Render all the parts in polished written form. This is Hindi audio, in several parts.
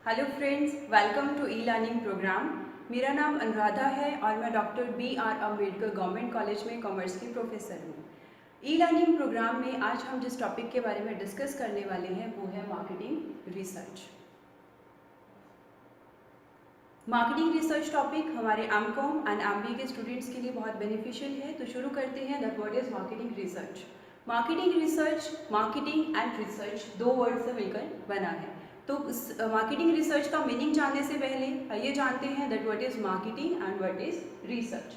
Hello friends, welcome to e learning programme. मेरा नाम अनुराधा है और मैं doctor B R. Ambedkar government college में कॉमर्स की प्रोफेसर हूँ। ई लर्निंग प्रोग्राम में आज हम जिस टॉपिक के बारे में डिस्कस करने वाले हैं वो है marketing research. Marketing research topic हमारे एमकॉम एंड एमबीए के स्टूडेंट्स के लिए बहुत बेनिफिशियल है। तो शुरू करते हैं। That what is marketing research. Marketing research, marketing and research दो वर्ड से मिलकर बना है। तो मार्केटिंग रिसर्च का मीनिंग जानने से पहले ये जानते हैं that what is marketing and what is research.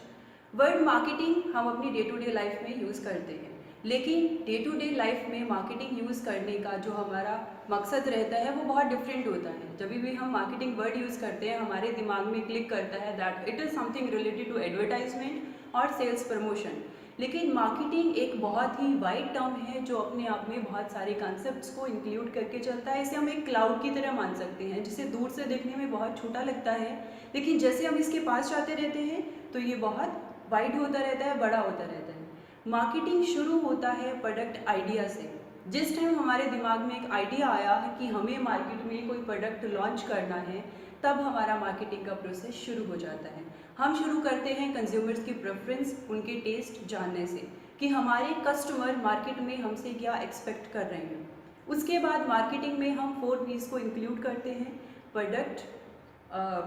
Word marketing हम अपनी डे टू डे लाइफ में यूज़ करते हैं, लेकिन डे टू डे लाइफ में मार्केटिंग यूज़ करने का जो हमारा मकसद रहता है वो बहुत डिफरेंट होता है। जब भी हम मार्केटिंग वर्ड यूज़ करते हैं हमारे दिमाग में क्लिक करता है that it is something related to advertisement और सेल्स प्रमोशन। लेकिन मार्केटिंग एक बहुत ही वाइड टर्म है जो अपने आप में बहुत सारे कॉन्सेप्ट्स को इंक्लूड करके चलता है। इसे हम एक क्लाउड की तरह मान सकते हैं जिसे दूर से देखने में बहुत छोटा लगता है, लेकिन जैसे हम इसके पास जाते रहते हैं तो ये बहुत वाइड होता रहता है, बड़ा होता रहता है। मार्केटिंग शुरू होता है प्रोडक्ट आइडिया से। जिस टाइम हमारे दिमाग में एक आइडिया आया है कि हमें मार्केट में कोई प्रोडक्ट लॉन्च करना है, तब हमारा मार्केटिंग का प्रोसेस शुरू हो जाता है। हम शुरू करते हैं कंज्यूमर्स की प्रेफरेंस, उनके टेस्ट जानने से कि हमारे कस्टमर मार्केट में हमसे क्या एक्सपेक्ट कर रहे हैं। उसके बाद मार्केटिंग में हम 4 P's को इंक्लूड करते हैं: product,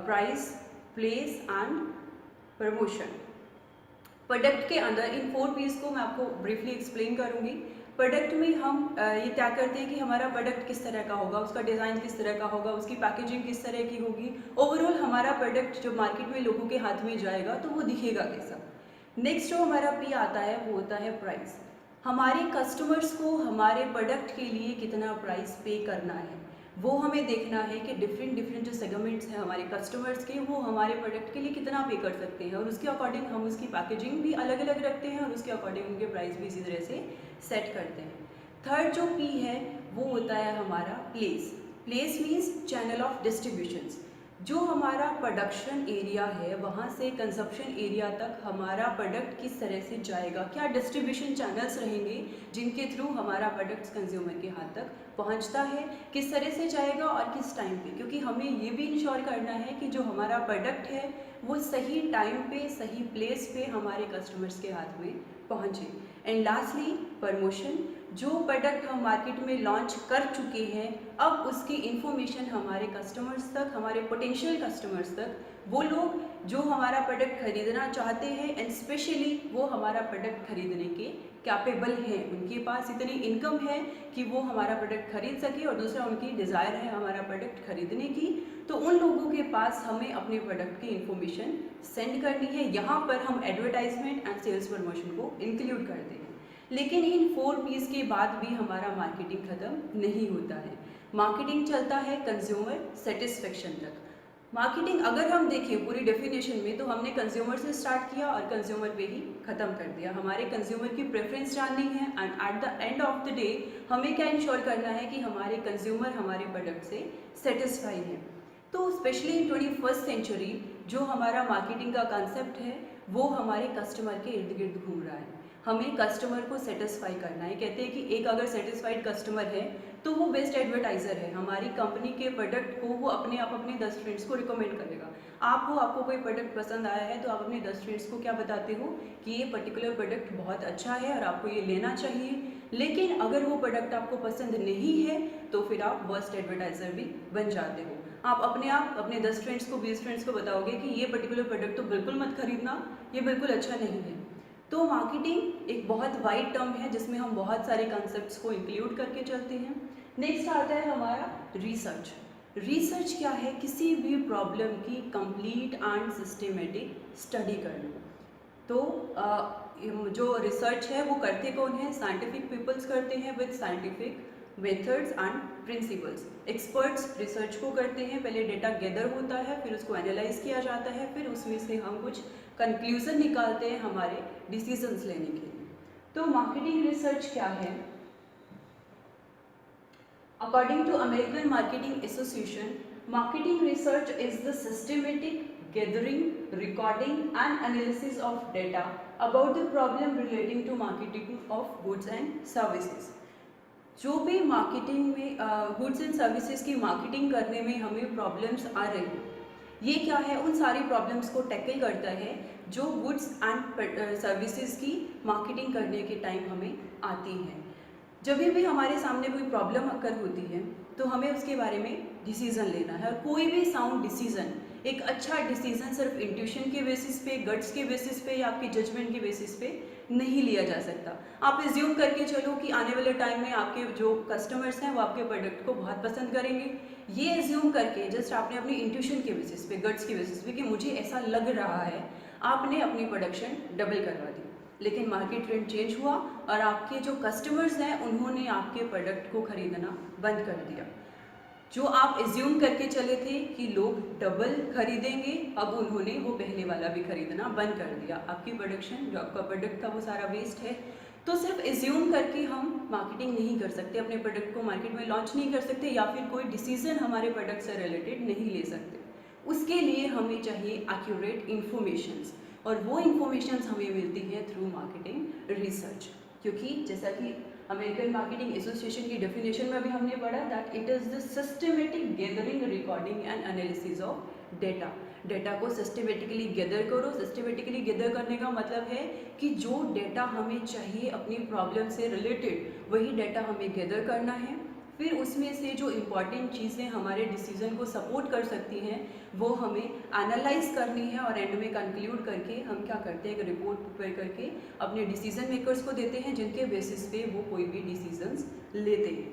price, place and promotion. Product के अंदर इन 4 P's को मैं आपको ब्रीफली एक्सप्लेन करूंगी। प्रोडक्ट में हम ये तय करते हैं कि हमारा प्रोडक्ट किस तरह का होगा, उसका डिज़ाइन किस तरह का होगा, उसकी पैकेजिंग किस तरह की होगी, ओवरऑल हमारा प्रोडक्ट जब मार्केट में लोगों के हाथ में जाएगा तो वो दिखेगा कैसा। नेक्स्ट जो हमारा P आता है वो होता है प्राइस। हमारे कस्टमर्स को हमारे प्रोडक्ट के लिए कितना प्राइस पे करना है, वो हमें देखना है कि डिफरेंट जो सेगमेंट्स हैं हमारे कस्टमर्स के, वो हमारे प्रोडक्ट के लिए कितना पे कर सकते हैं और उसके अकॉर्डिंग हम उसकी पैकेजिंग भी अलग अलग रखते हैं और उसके अकॉर्डिंग उनके प्राइस भी इसी तरह से सेट करते हैं। थर्ड जो P है वो होता है हमारा place. Place means channel of distributions. जो हमारा प्रोडक्शन एरिया है वहाँ से कंजप्शन एरिया तक हमारा प्रोडक्ट किस तरह से जाएगा, क्या डिस्ट्रीब्यूशन चैनल्स रहेंगे जिनके थ्रू हमारा प्रोडक्ट कंज्यूमर के हाथ तक पहुंचता है, किस तरह से जाएगा और किस टाइम पे, क्योंकि हमें ये भी इंश्योर करना है कि जो हमारा प्रोडक्ट है वो सही टाइम पे सही प्लेस पे हमारे कस्टमर्स के हाथ में पहुंचे। And lastly promotion. जो प्रोडक्ट हम मार्केट में लॉन्च कर चुके हैं अब उसकी इन्फॉर्मेशन हमारे कस्टमर्स तक, हमारे पोटेंशियल कस्टमर्स तक, वो लोग जो हमारा प्रोडक्ट खरीदना चाहते हैं एंड स्पेशली वो हमारा प्रोडक्ट खरीदने के कैपेबल हैं, उनके पास इतनी इनकम है कि वो हमारा प्रोडक्ट खरीद सके, और दूसरा उनकी डिज़ायर है हमारा प्रोडक्ट खरीदने की, तो उन लोगों के पास हमें अपने प्रोडक्ट की इन्फॉर्मेशन सेंड करनी है। यहाँ पर हम एडवर्टाइजमेंट एंड सेल्स प्रमोशन को इंक्लूड करते हैं। लेकिन इन 4 P's के बाद भी हमारा मार्केटिंग ख़त्म नहीं होता है। मार्केटिंग चलता है कंज्यूमर सेटिस्फेक्शन तक। मार्केटिंग अगर हम देखें पूरी डेफिनेशन में तो हमने कंज्यूमर से स्टार्ट किया और कंज्यूमर पे ही ख़त्म कर दिया। हमारे कंज्यूमर की प्रेफरेंस जाननी है and at the end of the day हमें क्या इंश्योर करना है कि हमारे कंज्यूमर हमारे प्रोडक्ट से सेटिस्फाई है। तो स्पेशली इन 21st सेंचुरी जो हमारा मार्केटिंग का कॉन्सेप्ट है वो हमारे कस्टमर के इर्द गिर्द घूम रहा है। हमें कस्टमर को सेटिस्फाई करना है। कहते हैं कि एक अगर सेटिस्फाइड कस्टमर है तो वो बेस्ट एडवर्टाइज़र है। हमारी कंपनी के प्रोडक्ट को वो अपने आप अपने 10 फ्रेंड्स को रिकमेंड करेगा। आपको कोई प्रोडक्ट पसंद आया है तो आप अपने 10 फ्रेंड्स को क्या बताते हो कि ये पर्टिकुलर प्रोडक्ट बहुत अच्छा है और आपको ये लेना चाहिए। लेकिन अगर वो प्रोडक्ट आपको पसंद नहीं है तो फिर आप वर्स्ट एडवर्टाइज़र भी बन जाते हो। आप अपने 10 फ्रेंड्स को 20 फ्रेंड्स को बताओगे कि ये पर्टिकुलर प्रोडक्ट तो बिल्कुल मत खरीदना, ये बिल्कुल अच्छा नहीं है। तो मार्केटिंग एक बहुत वाइड टर्म है जिसमें हम बहुत सारे कॉन्सेप्ट्स को इंक्लूड करके चलते हैं। नेक्स्ट आता है हमारा रिसर्च। रिसर्च क्या है? किसी भी प्रॉब्लम की कंप्लीट एंड सिस्टमेटिक स्टडी करना। तो जो रिसर्च है वो करते कौन है? साइंटिफिक पीपल्स करते हैं with scientific methods and principles. Experts research को करते हैं, पहले डेटा गैदर होता है, फिर उसको एनालाइज किया जाता है, फिर उसमें से हम कुछ कंक्लूजन निकालते हैं हमारे डिसीजंस लेने के लिए। तो मार्केटिंग रिसर्च क्या है? According to American marketing association, marketing research is the systematic gathering, recording and analysis of data about the problem relating to marketing of goods and services. जो भी मार्केटिंग में गुड्स एंड सर्विसेज की मार्केटिंग करने में हमें प्रॉब्लम्स आ रही हैं, ये क्या है, उन सारी प्रॉब्लम्स को टैकल करता है जो गुड्स एंड सर्विसेज की मार्केटिंग करने के टाइम हमें आती हैं। जब भी हमारे सामने कोई प्रॉब्लम अकर होती है तो हमें उसके बारे में डिसीज़न लेना है, और कोई भी साउंड डिसीज़न, एक अच्छा डिसीज़न सिर्फ इंट्यूशन के बेसिस पे, गट्स के बेसिस पे या आपकी जजमेंट के बेसिस पे नहीं लिया जा सकता। आप एज्यूम करके चलो कि आने वाले टाइम में आपके जो कस्टमर्स हैं वो आपके प्रोडक्ट को बहुत पसंद करेंगे, ये एज्यूम करके जस्ट आपने अपनी इंट्यूशन के बेसिस पे, गट्स के बेसिस पे कि मुझे ऐसा लग रहा है, आपने अपनी प्रोडक्शन डबल करवा दी। लेकिन मार्केट ट्रेंड चेंज हुआ और आपके जो कस्टमर्स हैं उन्होंने आपके प्रोडक्ट को खरीदना बंद कर दिया। जो आप एज्यूम करके चले थे कि लोग डबल खरीदेंगे, अब उन्होंने वो पहले वाला भी खरीदना बंद कर दिया। आपकी प्रोडक्शन, जो आपका प्रोडक्ट था, वो सारा वेस्ट है। तो सिर्फ एज्यूम करके हम मार्केटिंग नहीं कर सकते, अपने प्रोडक्ट को मार्केट में लॉन्च नहीं कर सकते, या फिर कोई डिसीजन हमारे प्रोडक्ट से रिलेटेड नहीं ले सकते। उसके लिए हमें चाहिए एक्यूरेट इंफॉर्मेशंस, और वो इंफॉर्मेशंस हमें मिलती है थ्रू मार्केटिंग रिसर्च। क्योंकि जैसा कि अमेरिकन मार्केटिंग एसोसिएशन की डेफिनेशन में भी हमने पढ़ा that it is the systematic gathering, recording and analysis of data. Data को सिस्टमेटिकली गैदर करो। सिस्टमेटिकली गैदर करने का मतलब है कि जो डेटा हमें चाहिए अपनी प्रॉब्लम से रिलेटेड, वही डेटा हमें गैदर करना है। फिर उसमें से जो इम्पॉर्टेंट चीज़ें हमारे डिसीजन को सपोर्ट कर सकती हैं वो हमें एनालाइज करनी है, और एंड में कंक्लूड करके हम क्या करते हैं, एक रिपोर्ट प्रिपेयर करके अपने डिसीजन मेकर्स को देते हैं, जिनके बेसिस पे वो कोई भी डिसीजंस लेते हैं।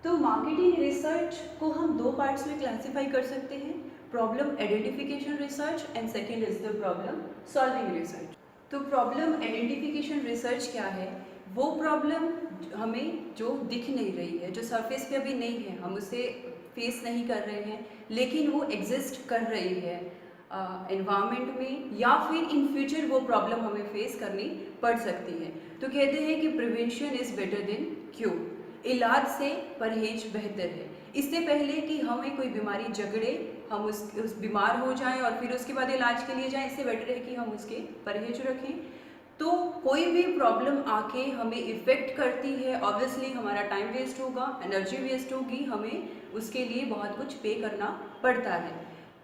तो मार्केटिंग रिसर्च को हम दो पार्ट्स में क्लासीफाई कर सकते हैं, problem identification research and second is the problem solving research. तो प्रॉब्लम आइडेंटिफिकेशन रिसर्च क्या है, वो प्रॉब्लम हमें जो दिख नहीं रही है, जो सरफेस पे अभी नहीं है, हम उसे फेस नहीं कर रहे हैं, लेकिन वो एग्जिस्ट कर रही है एनवायरनमेंट में, या फिर इन फ्यूचर वो प्रॉब्लम हमें फेस करनी पड़ सकती है। तो कहते हैं कि prevention is better than cure, इलाज से परहेज बेहतर है। इससे पहले कि हमें कोई बीमारी जकड़े, हम उस बीमार हो जाएं और फिर उसके बाद इलाज के लिए जाएं, इससे बेटर है कि हम उसके परहेज रखें। तो कोई भी प्रॉब्लम आके हमें इफ़ेक्ट करती है, ऑब्वियसली हमारा टाइम वेस्ट होगा, एनर्जी वेस्ट होगी, हमें उसके लिए बहुत कुछ पे करना पड़ता है।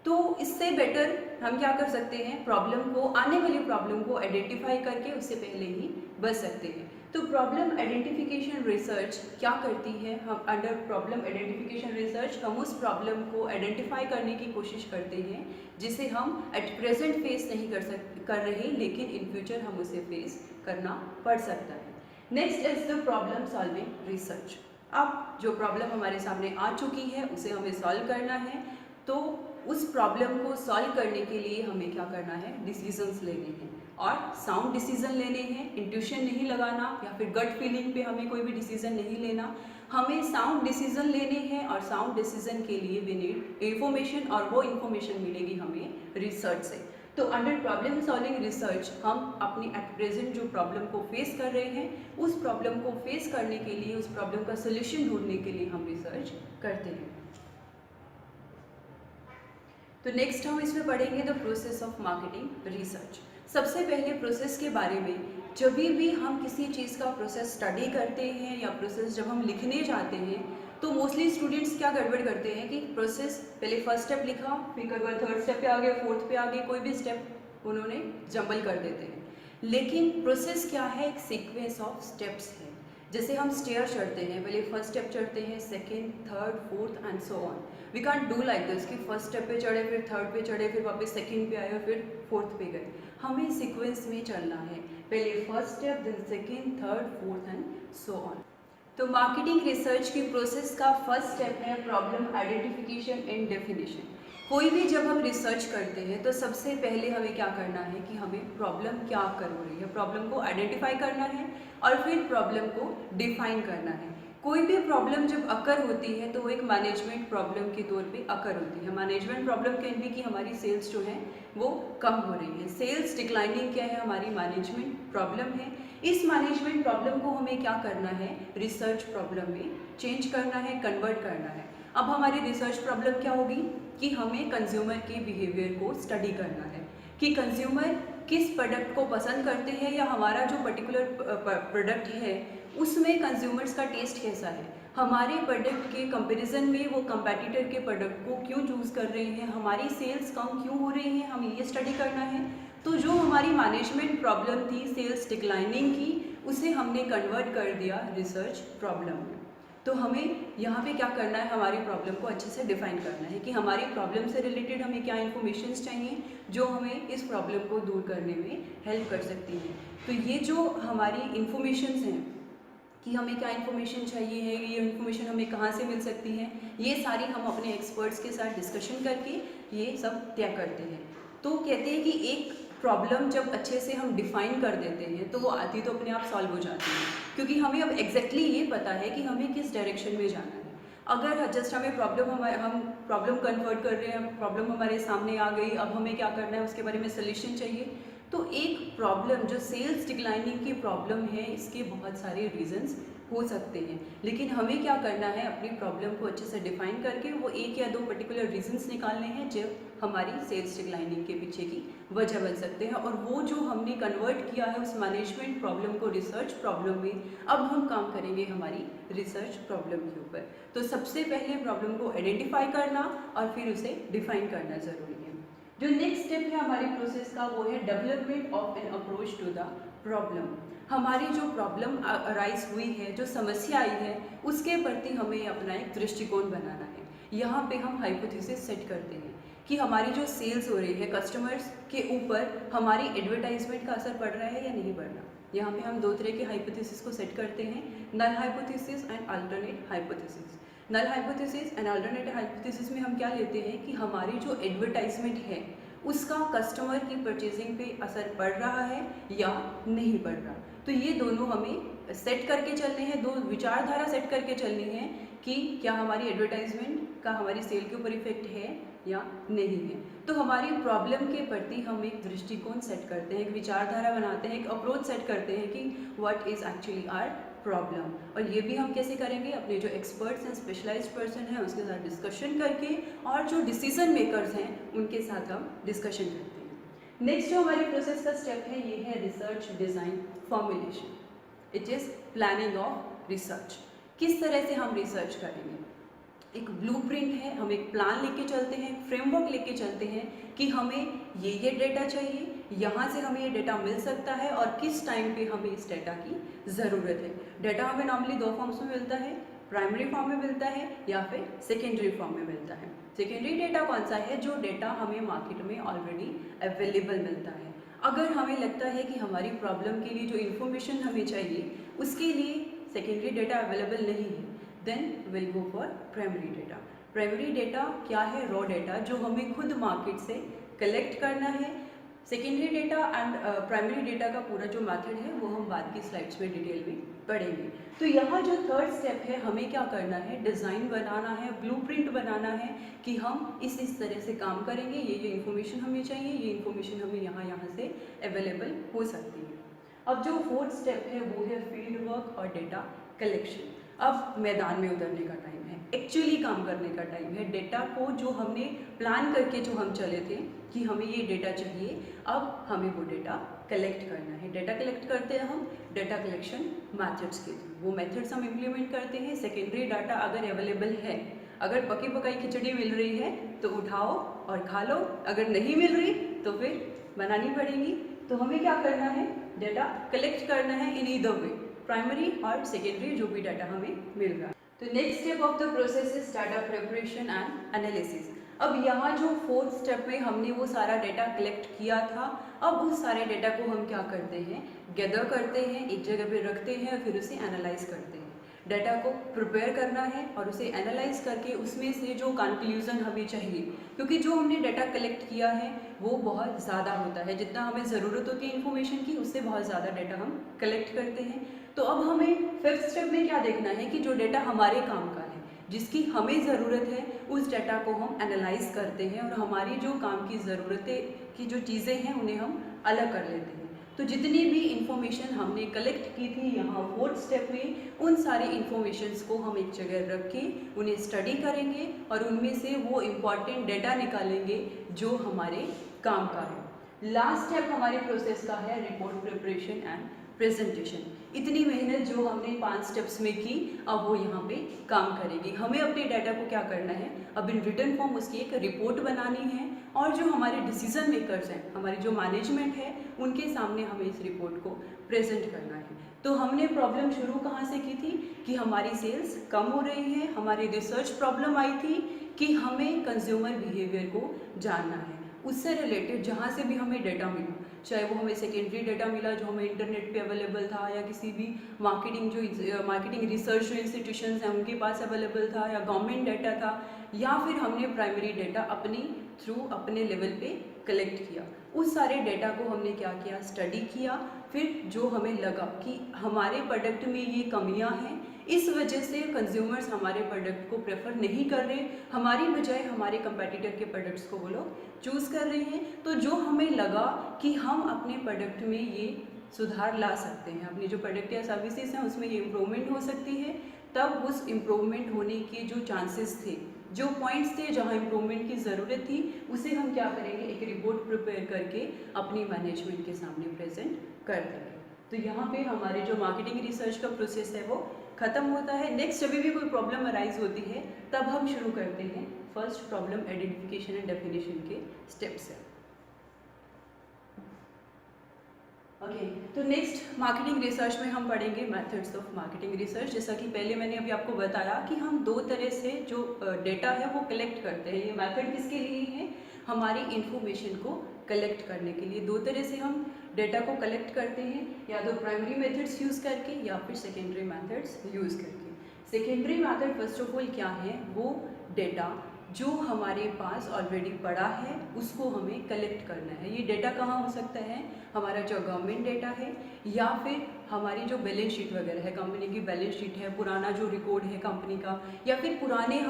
तो इससे बेटर हम क्या कर सकते हैं, प्रॉब्लम को, आने वाली प्रॉब्लम को आइडेंटिफाई करके उससे पहले ही बच सकते हैं। तो प्रॉब्लम आइडेंटिफिकेशन रिसर्च क्या करती है, हम अंडर प्रॉब्लम आइडेंटिफिकेशन रिसर्च हम उस प्रॉब्लम को आइडेंटिफाई करने की कोशिश करते हैं जिसे हम एट प्रेजेंट फेस नहीं कर रहे, लेकिन इन फ्यूचर हम उसे फेस करना पड़ सकता है। Next is the problem solving research. अब जो प्रॉब्लम हमारे सामने आ चुकी है उसे हमें सॉल्व करना है, तो उस प्रॉब्लम को सॉल्व करने के लिए हमें क्या करना है, डिसीजंस लेने हैं, और साउंड डिसीजन लेने हैं, इंट्यूशन नहीं लगाना या फिर गट फीलिंग पे हमें कोई भी डिसीजन नहीं लेना, हमें साउंड डिसीजन लेने हैं, और साउंड डिसीजन के लिए वी नीड इंफॉर्मेशन, और वो इंफॉर्मेशन मिलेगी हमें रिसर्च से। तो अंडर प्रॉब्लम सॉल्विंग रिसर्च हम अपनी एट प्रेजेंट जो प्रॉब्लम को फेस कर रहे हैं, उस प्रॉब्लम को फेस करने के लिए, उस प्रॉब्लम का सोल्यूशन ढूंढने के लिए हम रिसर्च करते हैं। तो नेक्स्ट हम इसमें पढ़ेंगे the process of marketing research. सबसे पहले प्रोसेस के बारे में, जब भी हम किसी चीज़ का प्रोसेस स्टडी करते हैं या प्रोसेस जब हम लिखने जाते हैं, तो मोस्टली स्टूडेंट्स क्या गड़बड़ करते हैं कि प्रोसेस पहले फर्स्ट स्टेप लिखा, फिर कई बार थर्ड स्टेप पे आ गए, फोर्थ पे आ गए, कोई भी स्टेप उन्होंने जंबल कर देते हैं। लेकिन प्रोसेस क्या है, एक सीक्वेंस ऑफ स्टेप्स है। जैसे हम स्टेयर चढ़ते हैं, पहले फर्स्ट स्टेप चढ़ते हैं, second, third, fourth and so on. We can't do like this कि फर्स्ट स्टेप पे चढ़े, फिर थर्ड पे चढ़े, फिर वापस सेकेंड पे आए और फिर फोर्थ पे गए। हमें सीक्वेंस में चलना है, पहले first step, then second, third, fourth and so on. तो मार्केटिंग रिसर्च की प्रोसेस का फर्स्ट स्टेप है प्रॉब्लम आइडेंटिफिकेशन एंड डेफिनेशन। कोई भी जब हम रिसर्च करते हैं तो सबसे पहले हमें क्या करना है कि हमें प्रॉब्लम क्या कर रही है, प्रॉब्लम को आइडेंटिफाई करना है और फिर प्रॉब्लम को डिफाइन करना है। कोई भी प्रॉब्लम जब अकर होती है तो वो एक मैनेजमेंट प्रॉब्लम के तौर पे अकर होती है। मैनेजमेंट प्रॉब्लम कैन बी कि हमारी सेल्स जो है वो कम हो रही है, सेल्स डिक्लाइनिंग क्या है, हमारी मैनेजमेंट प्रॉब्लम है। इस मैनेजमेंट प्रॉब्लम को हमें क्या करना है, रिसर्च प्रॉब्लम में चेंज करना है, कन्वर्ट करना है। अब हमारी रिसर्च प्रॉब्लम क्या होगी कि हमें कंज्यूमर के बिहेवियर को स्टडी करना है कि कंज्यूमर किस प्रोडक्ट को पसंद करते हैं, या हमारा जो पर्टिकुलर प्रोडक्ट है उसमें कंज्यूमर्स का टेस्ट कैसा है, हमारे प्रोडक्ट के कंपैरिजन में वो कंपैटिटर के प्रोडक्ट को क्यों चूज़ कर रहे हैं, हमारी सेल्स कम क्यों हो रही हैं, हमें ये स्टडी करना है। तो जो हमारी मैनेजमेंट प्रॉब्लम थी सेल्स डिक्लाइनिंग की, उसे हमने कन्वर्ट कर दिया रिसर्च प्रॉब्लम में। तो हमें यहाँ पे क्या करना है, हमारी प्रॉब्लम को अच्छे से डिफाइन करना है कि हमारी प्रॉब्लम से रिलेटेड हमें क्या इन्फॉर्मेशंस चाहिए जो हमें इस प्रॉब्लम को दूर करने में हेल्प कर सकती हैं। तो ये जो हमारी इन्फॉर्मेशंस हैं कि हमें क्या इन्फॉर्मेशन चाहिए है, ये इन्फॉर्मेशन हमें कहाँ से मिल सकती है, ये सारी हम अपने एक्सपर्ट्स के साथ डिस्कशन करके ये सब तय करते हैं। तो कहते हैं कि एक प्रॉब्लम जब अच्छे से हम डिफाइन कर देते हैं तो वो आती तो अपने आप सॉल्व हो जाती है, क्योंकि हमें अब एग्जैक्टली ये पता है कि हमें किस डायरेक्शन में जाना है। अगर जस्ट हम प्रॉब्लम कन्वर्ट कर रहे हैं, प्रॉब्लम हमारे सामने आ गई, अब हमें क्या करना है उसके बारे में सोल्यूशन चाहिए। तो एक प्रॉब्लम जो सेल्स डिक्लाइनिंग की प्रॉब्लम है, इसके बहुत सारे रीजंस हो सकते हैं, लेकिन हमें क्या करना है, अपनी प्रॉब्लम को अच्छे से डिफाइन करके वो एक या दो पर्टिकुलर रीजंस निकालने हैं जो हमारी सेल्स डिक्लाइनिंग के पीछे की वजह बन सकते हैं। और वो जो हमने कन्वर्ट किया है उस मैनेजमेंट प्रॉब्लम को रिसर्च प्रॉब्लम में, अब हम काम करेंगे हमारी रिसर्च प्रॉब्लम के ऊपर। तो सबसे पहले प्रॉब्लम को आइडेंटिफाई करना और फिर उसे डिफाइन करना ज़रूरी है। जो नेक्स्ट स्टेप है हमारी प्रोसेस का वो है development of an approach to the problem. हमारी जो प्रॉब्लम अराइज हुई है, जो समस्या आई है, उसके प्रति हमें अपना एक दृष्टिकोण बनाना है। यहाँ पे हम हाइपोथेसिस सेट करते हैं कि हमारी जो सेल्स हो रही है कस्टमर्स के ऊपर हमारी एडवर्टाइजमेंट का असर पड़ रहा है या नहीं पड़ रहा। यहाँ पे हम दो तरह के हाइपोथेसिस को सेट करते हैं, null hypothesis and alternate hypothesis. Null hypothesis and alternate hypothesis में हम क्या लेते हैं कि हमारी जो एडवर्टाइजमेंट है उसका कस्टमर की परचेजिंग पे असर पड़ रहा है या नहीं पड़ रहा। तो ये दोनों हमें सेट करके चलने हैं, दो विचारधारा सेट करके चलनी है कि क्या हमारी एडवर्टाइजमेंट का हमारी सेल के ऊपर इफेक्ट है या नहीं है। तो हमारी प्रॉब्लम के प्रति हम एक दृष्टिकोण सेट करते हैं, एक विचारधारा बनाते हैं, एक अप्रोच सेट करते हैं कि what is actually our problem. और ये भी हम कैसे करेंगे, अपने जो एक्सपर्ट्स हैं, स्पेशलाइज्ड पर्सन हैं, उसके साथ डिस्कशन करके, और जो डिसीजन मेकर्स हैं उनके साथ हम डिस्कशन करते हैं। नेक्स्ट जो हमारी प्रोसेस का स्टेप है ये है research design formulation. It is planning of research. किस तरह से हम रिसर्च करेंगे, एक ब्लूप्रिंट है, हम एक प्लान लेके चलते हैं, फ्रेमवर्क लेके चलते हैं कि हमें ये डेटा चाहिए, यहाँ से हमें ये डेटा मिल सकता है और किस टाइम पे हमें इस डेटा की ज़रूरत है। डेटा हमें नॉर्मली दो फॉर्म्स में मिलता है, प्राइमरी फॉर्म में मिलता है या फिर सेकेंडरी फॉर्म में मिलता है। सेकेंडरी डेटा कौन सा है, जो डेटा हमें मार्केट में ऑलरेडी अवेलेबल मिलता है। अगर हमें लगता है कि हमारी प्रॉब्लम के लिए जो इन्फॉर्मेशन हमें चाहिए उसके लिए सेकेंडरी डेटा अवेलेबल नहीं है, then will go for primary data. Primary data क्या है, रॉ डेटा जो हमें खुद मार्केट से कलेक्ट करना है। Secondary data and primary data का पूरा जो मेथड है वो हम बाद की स्लाइड्स में डिटेल में पढ़ेंगे। तो यहाँ जो थर्ड स्टेप है, हमें क्या करना है, डिज़ाइन बनाना है, ब्लूप्रिंट बनाना है कि हम इस तरह से काम करेंगे, ये इन्फॉर्मेशन हमें चाहिए, ये इन्फॉर्मेशन हमें यहाँ से अवेलेबल हो सकती है। अब जो फोर्थ स्टेप है वो है फील्ड वर्क और डेटा कलेक्शन। अब मैदान में उतरने का टाइम है, एक्चुअली काम करने का टाइम है। डेटा को जो हमने प्लान करके जो हम चले थे कि हमें ये डेटा चाहिए, अब हमें वो डेटा कलेक्ट करना है। डेटा कलेक्ट करते हैं हम डेटा कलेक्शन मैथड्स के थ्रू, वो मेथड्स हम इम्प्लीमेंट करते हैं। सेकेंडरी डाटा अगर अवेलेबल है, अगर पकी पकाई खिचड़ी मिल रही है तो उठाओ और खा लो, अगर नहीं मिल रही तो फिर बनानी पड़ेगी। तो हमें क्या करना है, डेटा कलेक्ट करना है इन ईदर वे, प्राइमरी और सेकेंडरी जो भी डाटा हमें मिल रहा है। तो next step of the process is data preparation and analysis. अब यहाँ जो फोर्थ स्टेप में हमने वो सारा डेटा कलेक्ट किया था, अब उस सारे डेटा को हम क्या करते हैं, गैदर करते हैं, एक जगह पे रखते हैं और फिर उसे एनालाइज करते हैं। डाटा को प्रिपेयर करना है और उसे एनालाइज करके उसमें से जो कंक्लूजन हमें चाहिए, क्योंकि जो हमने डाटा कलेक्ट किया है वो बहुत ज़्यादा होता है, जितना हमें ज़रूरत होती है इन्फॉर्मेशन की उससे बहुत ज़्यादा डाटा हम कलेक्ट करते हैं। तो अब हमें फिफ्थ स्टेप में क्या देखना है कि जो डाटा हमारे काम का है, जिसकी हमें ज़रूरत है, उस डाटा को हम एनालाइज करते हैं और हमारी जो काम की ज़रूरतें की जो चीज़ें हैं उन्हें हम अलग कर लेते हैं। तो जितनी भी इंफॉर्मेशन हमने कलेक्ट की थी यहाँ फोर्थ स्टेप में, उन सारी इंफॉर्मेशंस को हम एक जगह रख के उन्हें स्टडी करेंगे और उनमें से वो इम्पॉर्टेंट डेटा निकालेंगे जो हमारे काम का है। लास्ट स्टेप हमारे प्रोसेस का है रिपोर्ट प्रिपरेशन एंड प्रेजेंटेशन। इतनी मेहनत जो हमने 5 स्टेप्स में की, अब वो यहाँ पे काम करेगी। हमें अपने डाटा को क्या करना है, अब इन रिटन फॉर्म उसकी एक रिपोर्ट बनानी है और जो हमारे डिसीजन मेकर्स हैं, हमारी जो मैनेजमेंट है, उनके सामने हमें इस रिपोर्ट को प्रेजेंट करना है। तो हमने प्रॉब्लम शुरू कहाँ से की थी कि हमारी सेल्स कम हो रही है। हमारी रिसर्च प्रॉब्लम आई थी कि हमें कंज्यूमर बिहेवियर को जानना है। उससे रिलेटेड जहाँ से भी हमें डेटा मिला, चाहे वो हमें सेकेंडरी डेटा मिला जो हमें इंटरनेट पे अवेलेबल था, या किसी भी मार्केटिंग रिसर्च जो इंस्टीट्यूशंस हैं उनके पास अवेलेबल था, या गवर्नमेंट डेटा था, या फिर हमने प्राइमरी डेटा अपने लेवल पे कलेक्ट किया। उस सारे डेटा को हमने क्या किया, स्टडी किया। फिर जो हमें लगा कि हमारे प्रोडक्ट में ये कमियां हैं, इस वजह से कंज्यूमर्स हमारे प्रोडक्ट को प्रेफर नहीं कर रहे, हमारी बजाय हमारे कंपेटिटर के प्रोडक्ट्स को वो लोग चूज़ कर रहे हैं। तो जो हमें लगा कि हम अपने प्रोडक्ट में ये सुधार ला सकते हैं, अपनी जो प्रोडक्ट या सर्विसेज हैं उसमें ये इम्प्रूवमेंट हो सकती है, तब उस इम्प्रूवमेंट होने के जो चांसेस थे, जो पॉइंट्स थे जहाँ इम्प्रूवमेंट की ज़रूरत थी, उसे हम क्या करेंगे, एक रिपोर्ट प्रिपेयर करके अपनी मैनेजमेंट के सामने प्रेजेंट कर देंगे। तो यहाँ पे हमारे जो मार्केटिंग रिसर्च का प्रोसेस है वो ख़त्म होता है। नेक्स्ट जब भी कोई प्रॉब्लम अराइज होती है तब हम शुरू करते हैं first problem identification and definition के स्टेप से। ओके, तो नेक्स्ट मार्केटिंग रिसर्च में हम पढ़ेंगे मेथड्स ऑफ मार्केटिंग रिसर्च। जैसा कि पहले मैंने अभी आपको बताया कि हम 2 तरह से जो डेटा है वो कलेक्ट करते हैं। ये मेथड किसके लिए है, हमारी इंफॉर्मेशन को कलेक्ट करने के लिए। 2 तरह से हम डेटा को कलेक्ट करते हैं, या तो प्राइमरी मेथड्स यूज़ करके या फिर सेकेंडरी मेथड्स यूज़ करके। Secondary method first of all क्या है, वो डेटा जो हमारे पास ऑलरेडी पड़ा है उसको हमें कलेक्ट करना है। ये डेटा कहाँ हो सकता है, हमारा जो गवर्नमेंट डेटा है, या फिर हमारी जो बैलेंस शीट वगैरह है, कंपनी की बैलेंस शीट है, पुराना जो रिकॉर्ड है कंपनी का, या फिर पुराने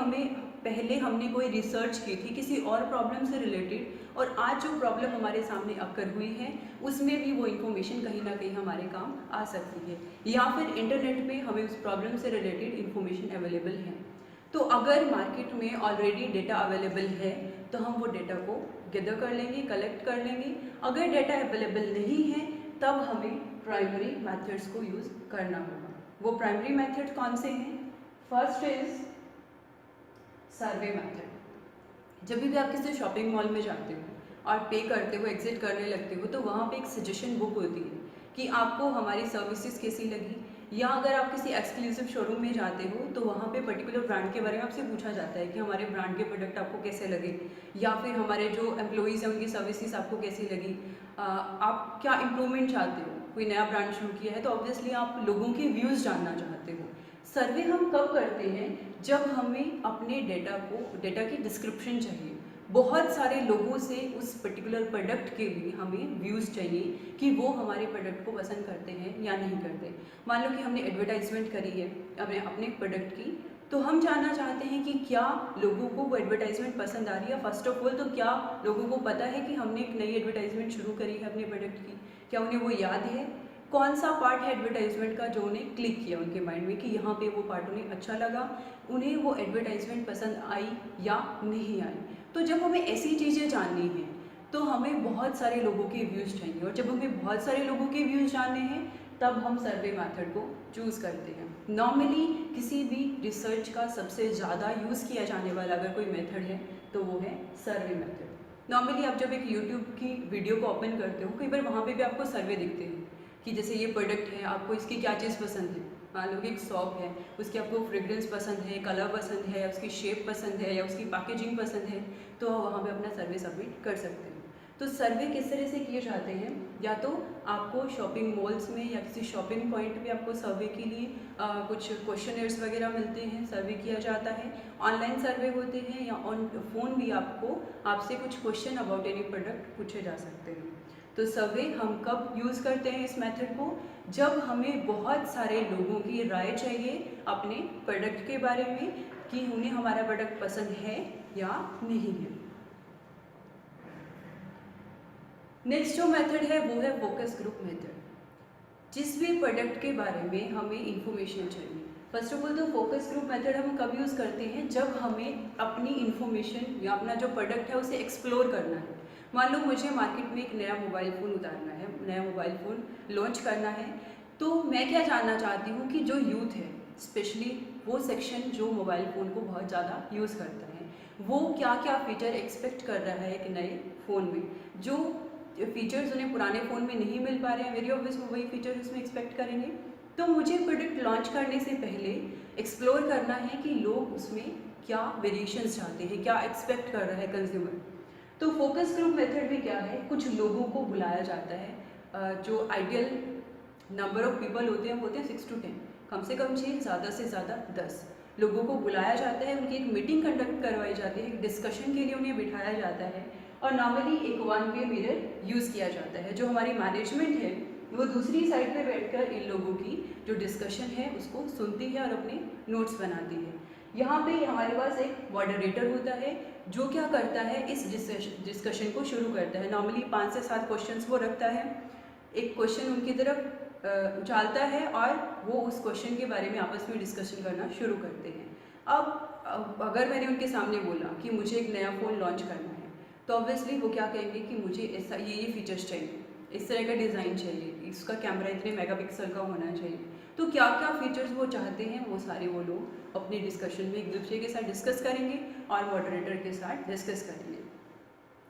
पहले हमने कोई रिसर्च की थी किसी और प्रॉब्लम से रिलेटेड, और आज जो प्रॉब्लम हमारे सामने अकर हुई है उसमें भी वो इन्फॉर्मेशन कहीं ना कहीं हमारे काम आ सकती है, या फिर इंटरनेट पे हमें उस प्रॉब्लम से रिलेटेड इन्फॉर्मेशन अवेलेबल है। तो अगर मार्केट में ऑलरेडी डेटा अवेलेबल है तो हम वो डेटा को गैदर कर लेंगे, कलेक्ट कर लेंगे। अगर डेटा अवेलेबल नहीं है तब हमें प्राइमरी मेथड्स को यूज़ करना होगा। वो प्राइमरी मेथड कौन से हैं, फर्स्ट इज सर्वे मेथड। जब भी आप किसी शॉपिंग मॉल में जाते हो और पे करते हो, एग्जिट करने लगते हो, तो वहाँ पे एक सजेशन बुक होती है कि आपको हमारी सर्विसेज कैसी लगी, या अगर आप किसी एक्सक्लूसिव शोरूम में जाते हो तो वहाँ पे पर्टिकुलर ब्रांड के बारे में आपसे पूछा जाता है कि हमारे ब्रांड के प्रोडक्ट आपको कैसे लगे, या फिर हमारे जो एम्प्लॉइज़ हैं उनकी सर्विसेज आपको कैसी लगी, आप क्या इम्प्रूवमेंट चाहते हो। कोई नया ब्रांड शुरू किया है तो ऑब्वियसली आप लोगों के व्यूज़ जानना चाहते हो। सर्वे हम कब करते हैं, जब हमें अपने डेटा की डिस्क्रिप्शन चाहिए। बहुत सारे लोगों से उस पर्टिकुलर प्रोडक्ट के लिए हमें व्यूज़ चाहिए कि वो हमारे प्रोडक्ट को पसंद करते हैं या नहीं करते। मान लो कि हमने एडवर्टाइजमेंट करी है अपने प्रोडक्ट की, तो हम जानना चाहते हैं कि क्या लोगों को वो एडवर्टाइजमेंट पसंद आ रही है। फर्स्ट ऑफ ऑल तो क्या लोगों को पता है कि हमने एक नई एडवर्टाइजमेंट शुरू करी है अपने प्रोडक्ट की, क्या उन्हें वो याद है, कौन सा पार्ट है एडवर्टाइजमेंट का जो उन्हें क्लिक किया उनके माइंड में कि यहाँ पे वो पार्ट उन्हें अच्छा लगा, उन्हें वो एडवर्टाइजमेंट पसंद आई या नहीं आई। तो जब हमें ऐसी चीज़ें जाननी हैं तो हमें बहुत सारे लोगों के व्यूज़ चाहिए, और जब हमें बहुत सारे लोगों के व्यूज़ जानने हैं तब हम सर्वे मेथड को चूज़ करते हैं। नॉर्मली किसी भी रिसर्च का सबसे ज़्यादा यूज़ किया जाने वाला अगर कोई मेथड है तो वो है सर्वे मेथड। नॉर्मली आप जब एक यूट्यूब की वीडियो को ओपन करते हो, कई बार वहाँ पे भी आपको सर्वे दिखते हैं कि जैसे ये प्रोडक्ट है, आपको इसकी क्या चीज़ पसंद है। मान लो कि एक शॉप है, उसकी आपको फ्रेग्रेंस पसंद है, कलर पसंद है, या उसकी शेप पसंद है, या उसकी पैकेजिंग पसंद है, तो वहाँ पे अपना सर्वे सबमिट कर सकते हैं। तो सर्वे किस तरह से किए जाते हैं, या तो आपको शॉपिंग मॉल्स में या किसी शॉपिंग पॉइंट पे आपको सर्वे के लिए कुछ क्वेश्चनर्स वगैरह मिलते हैं, सर्वे किया जाता है। ऑनलाइन सर्वे होते हैं, या ऑन फ़ोन भी आपसे कुछ क्वेश्चन अबाउट एनी प्रोडक्ट पूछे जा सकते हैं। तो सर्वे हम कब यूज़ करते हैं इस मेथड को, जब हमें बहुत सारे लोगों की राय चाहिए अपने प्रोडक्ट के बारे में कि उन्हें हमारा प्रोडक्ट पसंद है या नहीं है। नेक्स्ट जो मेथड है वो है फोकस ग्रुप मेथड। जिस भी प्रोडक्ट के बारे में हमें इंफॉर्मेशन चाहिए, फर्स्ट ऑफ ऑल तो फोकस ग्रुप मेथड हम कब यूज़ करते हैं, जब हमें अपनी इंफॉर्मेशन या अपना जो प्रोडक्ट है उसे एक्सप्लोर करना है। मान लो मुझे मार्केट में एक नया मोबाइल फ़ोन उतारना है, नया मोबाइल फ़ोन लॉन्च करना है, तो मैं क्या जानना चाहती हूँ कि जो यूथ है, स्पेशली वो सेक्शन जो मोबाइल फ़ोन को बहुत ज़्यादा यूज़ करता है, वो क्या क्या फ़ीचर एक्सपेक्ट कर रहा है एक नए फ़ोन में। जो फीचर्स उन्हें पुराने फ़ोन में नहीं मिल पा रहे हैं, वेरी ऑब्वियस वो वही फीचर उसमें एक्सपेक्ट करेंगे। तो मुझे प्रोडक्ट लॉन्च करने से पहले एक्सप्लोर करना है कि लोग उसमें क्या वेरिएशंस चाहते हैं, क्या एक्सपेक्ट कर रहा है कंज्यूमर। तो फोकस ग्रुप मेथड में क्या है, कुछ लोगों को बुलाया जाता है। जो आइडियल नंबर ऑफ पीपल होते हैं 6 to 10, कम से कम 6, ज़्यादा से ज़्यादा 10 लोगों को बुलाया जाता है। उनकी एक मीटिंग कंडक्ट करवाई जाती है, एक डिस्कशन के लिए उन्हें बिठाया जाता है और नॉर्मली एक 1 वे मिरर यूज़ किया जाता है। जो हमारी मैनेजमेंट है वो दूसरी साइड पे बैठकर इन लोगों की जो डिस्कशन है उसको सुनती है और अपने नोट्स बनाती है। यहाँ पे हमारे पास एक मॉडरेटर होता है जो क्या करता है, इस डिस्कशन को शुरू करता है। नॉर्मली 5 से 7 क्वेश्चंस वो रखता है, एक क्वेश्चन उनकी तरफ उछालता है और वो उस क्वेश्चन के बारे में आपस में डिस्कशन करना शुरू करते हैं। अब अगर मैंने उनके सामने बोला कि मुझे एक नया फ़ोन लॉन्च करना है, तो ऑब्वियसली वो क्या कहेंगे कि मुझे ऐसा ये फीचर्स चाहिए, इस तरह का डिज़ाइन चाहिए, इसका कैमरा इतने मेगापिक्सल का होना चाहिए। तो क्या क्या फीचर्स वो चाहते हैं वो सारे वो लोग अपने डिस्कशन में एक दूसरे के साथ डिस्कस करेंगे और मॉडरेटर के साथ डिस्कस करेंगे।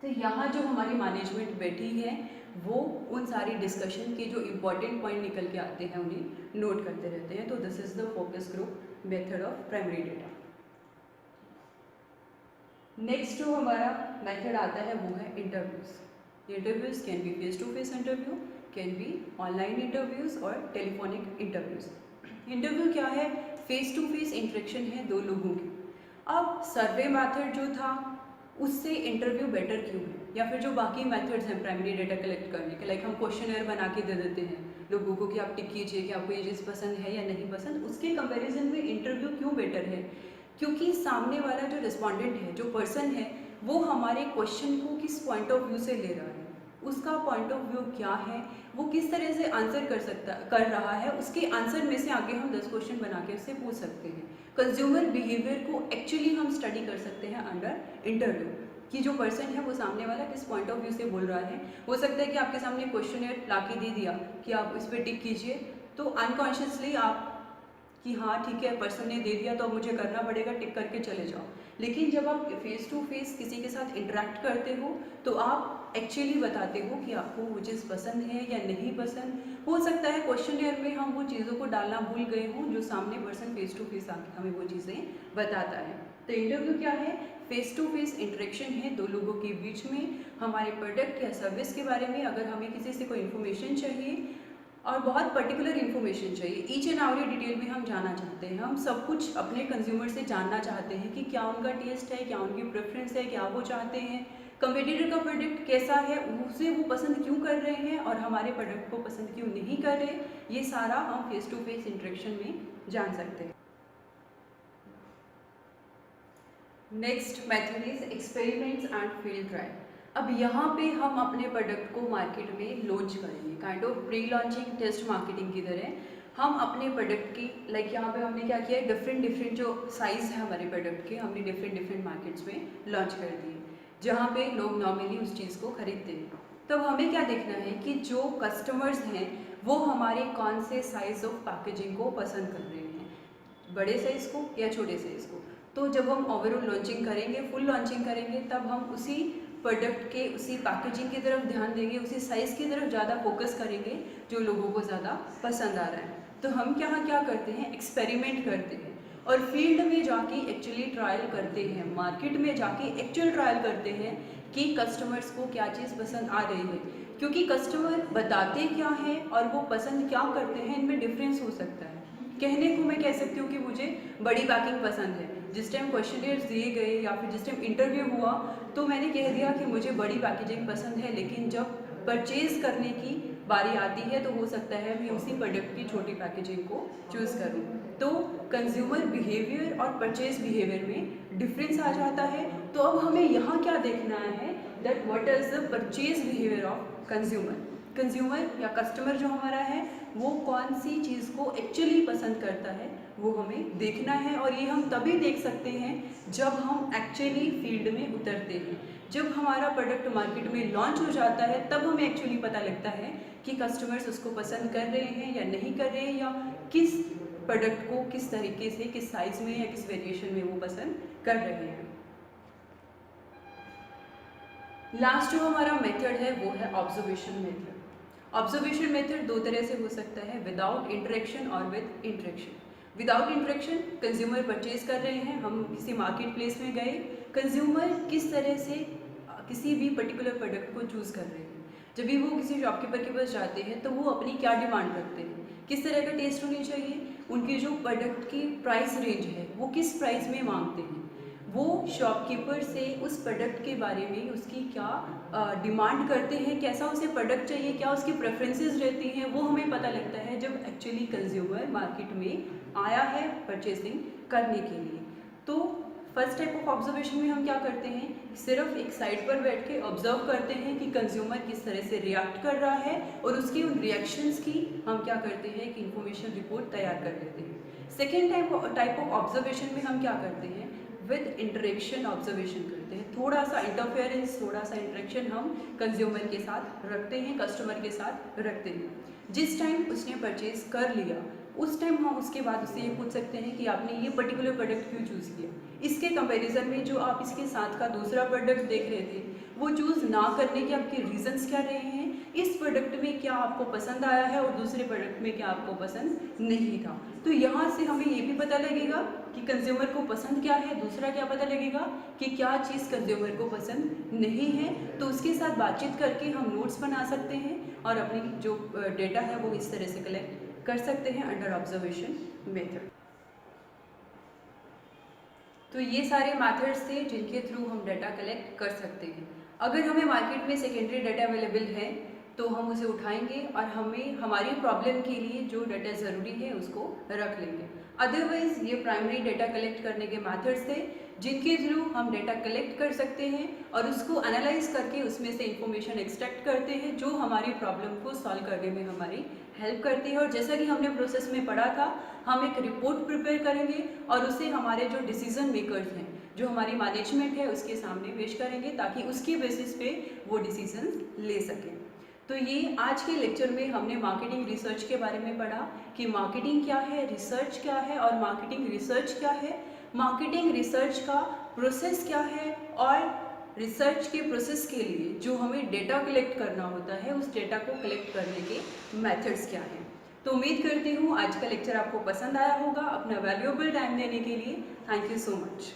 तो यहाँ जो हमारी मैनेजमेंट बैठी है वो उन सारी डिस्कशन के जो इम्पोर्टेंट पॉइंट निकल के आते हैं उन्हें नोट करते रहते हैं। तो this is the focus group method of primary data. Next जो हमारा मेथड आता है वो है interviews. Interviews can be face to face interview, can be online interviews और टेलीफोनिक इंटरव्यूज़। इंटरव्यू क्या है, फेस टू फेस इंटरेक्शन है दो लोगों की। अब सर्वे मेथड जो था उससे इंटरव्यू बेटर क्यों है, या फिर जो बाकी मेथड्स हैं प्राइमरी डेटा कलेक्ट करने के, लाइक हम क्वेश्चनर बना के दे देते हैं लोगों को कि आप टिक कीजिए कि आपको ये चीज़ पसंद है या नहीं पसंद, उसके कंपैरिजन में इंटरव्यू क्यों बेटर है? क्योंकि सामने वाला जो रिस्पॉन्डेंट है, जो पर्सन है, वो हमारे क्वेश्चन को किस पॉइंट ऑफ व्यू से ले रहा है, उसका पॉइंट ऑफ व्यू क्या है, वो किस तरह से आंसर कर रहा है, उसके आंसर में से आगे हम 10 क्वेश्चन बना के उससे पूछ सकते हैं। कंज्यूमर बिहेवियर को एक्चुअली हम स्टडी कर सकते हैं अंडर इंटरव्यू, कि जो पर्सन है वो सामने वाला किस पॉइंट ऑफ व्यू से बोल रहा है। हो सकता है कि आपके सामने क्वेश्चनर ला के दे दिया कि आप इस पर टिक कीजिए, तो अनकॉन्शियसली आप कि हाँ ठीक है पर्सन ने दे दिया तो अब मुझे करना पड़ेगा, टिक करके चले जाओ। लेकिन जब आप फेस टू फेस किसी के साथ इंटरेक्ट करते हो तो आप एक्चुअली बताते हो कि आपको वो चीज़ पसंद है या नहीं पसंद। हो सकता है क्वेश्चनर में हम वो चीज़ों को डालना भूल गए हों जो सामने पर्सन फेस टू फेस आके हमें वो चीज़ें बताता है। तो इंटरव्यू क्या है, फेस टू फेस इंटरेक्शन है दो लोगों के बीच में हमारे प्रोडक्ट या सर्विस के बारे में। अगर हमें किसी से कोई इन्फॉर्मेशन चाहिए और बहुत पर्टिकुलर इन्फॉर्मेशन चाहिए, ईच एंड एवरी डिटेल में हम जानना चाहते हैं, हम सब कुछ अपने कंज्यूमर से जानना चाहते हैं कि क्या उनका टेस्ट है, क्या उनकी प्रेफरेंस है, क्या वो चाहते हैं, कंपेटिटर का प्रोडक्ट कैसा है, उसे वो पसंद क्यों कर रहे हैं और हमारे प्रोडक्ट को पसंद क्यों नहीं कर रहे, ये सारा हम फेस टू फेस इंटरेक्शन में जान सकते हैं। Next method is experiments and field trial. अब यहाँ पे हम अपने प्रोडक्ट को मार्केट में लॉन्च करेंगे, kind of pre launching test marketing की तरह। हम अपने प्रोडक्ट की यहाँ पे हमने क्या किया है, डिफरेंट जो साइज़ है हमारे प्रोडक्ट के हमने डिफरेंट मार्केट्स में लॉन्च कर दिए जहाँ पे लोग नॉर्मली उस चीज़ को खरीदते हैं। तो हमें क्या देखना है कि जो कस्टमर्स हैं वो हमारे कौन से साइज़ ऑफ पैकेजिंग को पसंद कर रहे हैं, बड़े साइज़ को या छोटे साइज़ को। तो जब हम ओवरऑल लॉन्चिंग करेंगे, फुल लॉन्चिंग करेंगे, तब हम उसी प्रोडक्ट के उसी पैकेजिंग की तरफ ध्यान देंगे, उसी साइज़ की तरफ ज़्यादा फोकस करेंगे जो लोगों को ज़्यादा पसंद आ रहा है। तो हम क्या करते हैं, एक्सपेरिमेंट करते हैं और फील्ड में जाके एक्चुअली ट्रायल करते हैं, मार्केट में जाके एक्चुअल ट्रायल करते हैं कि कस्टमर्स को क्या चीज़ पसंद आ रही है। क्योंकि कस्टमर बताते क्या हैं और वो पसंद क्या करते हैं, इनमें डिफरेंस हो सकता है। कहने को मैं कह सकती हूँ कि मुझे बड़ी पैकिंग पसंद है, जिस टाइम क्वेश्चनर्स दिए गए या फिर जिस टाइम इंटरव्यू हुआ तो मैंने कह दिया कि मुझे बड़ी पैकेजिंग पसंद है, लेकिन जब परचेज़ करने की बारी आती है तो हो सकता है मैं उसी प्रोडक्ट की छोटी पैकेजिंग को चूज़ करूँ। तो कंज्यूमर बिहेवियर और परचेज बिहेवियर में डिफरेंस आ जाता है। तो अब हमें यहाँ क्या देखना है, that what is the purchase behaviour of consumer या कस्टमर जो हमारा है वो कौन सी चीज़ को एक्चुअली पसंद करता है वो हमें देखना है, और ये हम तभी देख सकते हैं जब हम एक्चुअली फील्ड में उतरते हैं। जब हमारा प्रोडक्ट मार्केट में लॉन्च हो जाता है तब हमें एक्चुअली पता लगता है कि कस्टमर्स उसको पसंद कर रहे हैं या नहीं कर रहे हैं, या किस प्रोडक्ट को किस तरीके से, किस साइज़ में या किस वेरिएशन में वो पसंद कर रहे हैं। लास्ट जो हमारा मेथड है वो है ऑब्जर्वेशन मेथड। ऑब्जर्वेशन मेथड दो तरह से हो सकता है, विदाउट इंटरेक्शन और with interaction. Without interaction, consumer purchase कर रहे हैं, हम किसी मार्केट प्लेस में गए, कंज्यूमर किस तरह से किसी भी पर्टिकुलर प्रोडक्ट को चूज़ कर रहे हैं। जब भी वो किसी शॉपकीपर के पास जाते हैं तो वो अपनी क्या डिमांड रखते हैं, किस तरह का टेस्ट होनी चाहिए, उनकी जो प्रोडक्ट की प्राइस रेंज है वो किस प्राइस में मांगते हैं, वो शॉपकीपर से उस प्रोडक्ट के बारे में उसकी क्या डिमांड करते हैं, कैसा उसे प्रोडक्ट चाहिए, क्या उसकी प्रेफरेंसेस रहती हैं, वो हमें पता लगता है जब एक्चुअली कंज्यूमर मार्केट में आया है परचेसिंग करने के लिए। तो फर्स्ट टाइप ऑफ ऑब्जर्वेशन में हम क्या करते हैं, सिर्फ एक साइड पर बैठ के ऑब्जर्व करते हैं कि कंज्यूमर किस तरह से रिएक्ट कर रहा है, और उसकी उन रिएक्शंस की हम क्या करते हैं कि इंफॉर्मेशन रिपोर्ट तैयार कर लेते हैं। सेकेंड टाइप ऑफ ऑब्जर्वेशन में हम क्या करते हैं, विद इंटरेक्शन ऑब्जर्वेशन करते हैं। थोड़ा सा इंटरफेरेंस, थोड़ा सा इंटरेक्शन हम कंज्यूमर के साथ रखते हैं, कस्टमर के साथ रखते हैं। जिस टाइम उसने परचेज कर लिया उस टाइम हम उसके बाद उससे ये पूछ सकते हैं कि आपने ये पर्टिकुलर प्रोडक्ट क्यों चूज़ किया। इसके कंपैरिजन में जो आप इसके साथ का दूसरा प्रोडक्ट देख रहे थे वो चूज़ ना करने के आपके रीजंस क्या रहे हैं, इस प्रोडक्ट में क्या आपको पसंद आया है और दूसरे प्रोडक्ट में क्या आपको पसंद नहीं था। तो यहाँ से हमें ये भी पता लगेगा कि कंज्यूमर को पसंद क्या है, दूसरा क्या पता लगेगा कि क्या चीज़ कंज्यूमर को पसंद नहीं है। तो उसके साथ बातचीत करके हम नोट्स बना सकते हैं और अपनी जो डेटा है वो इस तरह से कलेक्ट कर सकते हैं अंडर ऑब्जर्वेशन मेथड। तो ये सारे मेथड्स थे जिनके थ्रू हम डाटा कलेक्ट कर सकते हैं। अगर हमें मार्केट में सेकेंडरी डाटा अवेलेबल है तो हम उसे उठाएंगे और हमें हमारी प्रॉब्लम के लिए जो डाटा ज़रूरी है उसको रख लेंगे। अदरवाइज़ ये प्राइमरी डाटा कलेक्ट करने के मेथड्स थे जिनके थ्रू हम डाटा कलेक्ट कर सकते हैं और उसको एनालाइज करके उसमें से इंफॉर्मेशन एक्सट्रैक्ट करते हैं जो हमारी प्रॉब्लम को सॉल्व करने में हमारी हेल्प करती है। और जैसा कि हमने प्रोसेस में पढ़ा था, हम एक रिपोर्ट प्रिपेयर करेंगे और उसे हमारे जो डिसीजन मेकर्स हैं, जो हमारी मैनेजमेंट है, उसके सामने पेश करेंगे ताकि उसकी बेसिस पे वो डिसीजन ले सकें। तो ये आज के लेक्चर में हमने मार्केटिंग रिसर्च के बारे में पढ़ा कि मार्केटिंग क्या है, रिसर्च क्या है और मार्केटिंग रिसर्च क्या है, मार्केटिंग रिसर्च का प्रोसेस क्या है, और रिसर्च के प्रोसेस के लिए जो हमें डेटा कलेक्ट करना होता है उस डेटा को कलेक्ट करने के मेथड्स क्या हैं। तो उम्मीद करती हूँ आज का लेक्चर आपको पसंद आया होगा। अपना वैल्यूएबल टाइम देने के लिए थैंक यू सो मच।